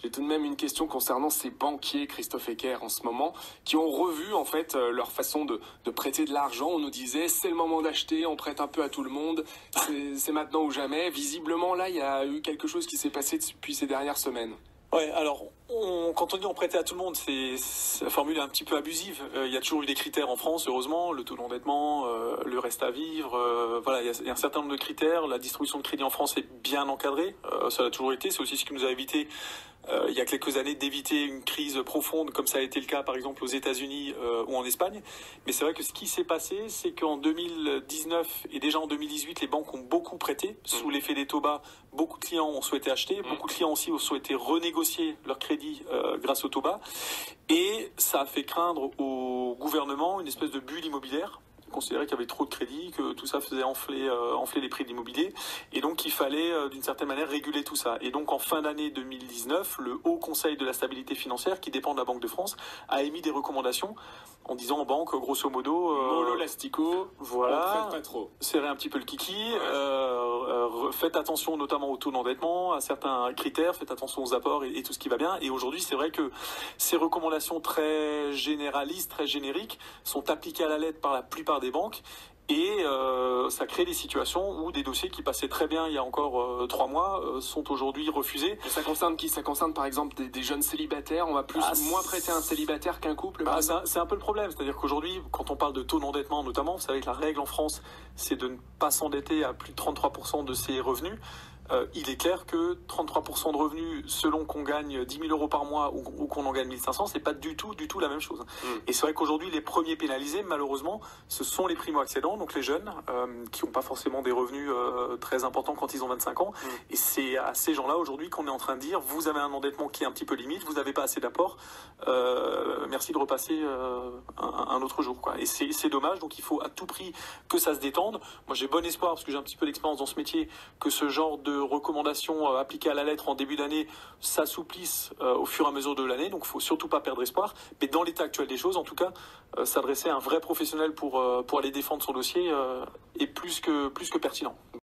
J'ai tout de même une question concernant ces banquiers, Christophe Ecker, en ce moment, qui ont revu en fait leur façon de prêter de l'argent. On nous disait c'est le moment d'acheter, on prête un peu à tout le monde, c'est maintenant ou jamais. Visiblement là, il y a eu quelque chose qui s'est passé depuis ces dernières semaines. Ouais, alors quand on dit on prêtait à tout le monde, la formule est un petit peu abusive. Il y a toujours eu des critères en France, heureusement, le taux d'endettement, le reste à vivre, voilà, il y a un certain nombre de critères. La distribution de crédit en France est bien encadrée, ça l'a toujours été. C'est aussi ce qui nous a évité, il y a quelques années, d'éviter une crise profonde, comme ça a été le cas par exemple aux États-Unis ou en Espagne. Mais c'est vrai que ce qui s'est passé, c'est qu'en 2019 et déjà en 2018, les banques ont beaucoup prêté sous l'effet des taux bas. Beaucoup de clients ont souhaité acheter, beaucoup de clients aussi ont souhaité renégocier leur crédit grâce au taux bas. Et ça a fait craindre au gouvernement une espèce de bulle immobilière. Considérait qu'il y avait trop de crédit, que tout ça faisait enfler les prix de l'immobilier, et donc il fallait d'une certaine manière réguler tout ça. Et donc en fin d'année 2019, le Haut Conseil de la stabilité financière, qui dépend de la Banque de France, a émis des recommandations en disant aux banques, grosso modo, mollo l'astico, voilà, on prête pas trop. Serrez un petit peu le kiki, faites attention notamment au taux d'endettement, à certains critères, faites attention aux apports et tout ce qui va bien. Et aujourd'hui, c'est vrai que ces recommandations très généralistes, très génériques, sont appliquées à la lettre par la plupart des banques. Et ça crée des situations où des dossiers qui passaient très bien il y a encore 3 mois sont aujourd'hui refusés. Et ça concerne qui? Ça concerne par exemple des jeunes célibataires. On va moins prêter à un célibataire qu'un couple. C'est un peu le problème. C'est-à-dire qu'aujourd'hui, quand on parle de taux d'endettement notamment, vous savez que la règle en France, c'est de ne pas s'endetter à plus de 33% de ses revenus. Il est clair que 33% de revenus, selon qu'on gagne 10 000 euros par mois ou qu'on en gagne 1 500, c'est pas du tout la même chose. Et c'est vrai qu'aujourd'hui, les premiers pénalisés, malheureusement, ce sont les primo-accédants, donc les jeunes, qui n'ont pas forcément des revenus très importants quand ils ont 25 ans. Et c'est à ces gens-là, aujourd'hui, qu'on est en train de dire, vous avez un endettement qui est un petit peu limite, vous n'avez pas assez d'apport, merci de repasser un autre jour, quoi. Et c'est dommage, donc il faut à tout prix que ça se détende. Moi, j'ai bon espoir, parce que j'ai un petit peu d'expérience dans ce métier, que ce genre de recommandations appliquées à la lettre en début d'année s'assouplissent au fur et à mesure de l'année, donc il ne faut surtout pas perdre espoir. Mais dans l'état actuel des choses, en tout cas, s'adresser à un vrai professionnel pour aller défendre son dossier est plus que pertinent.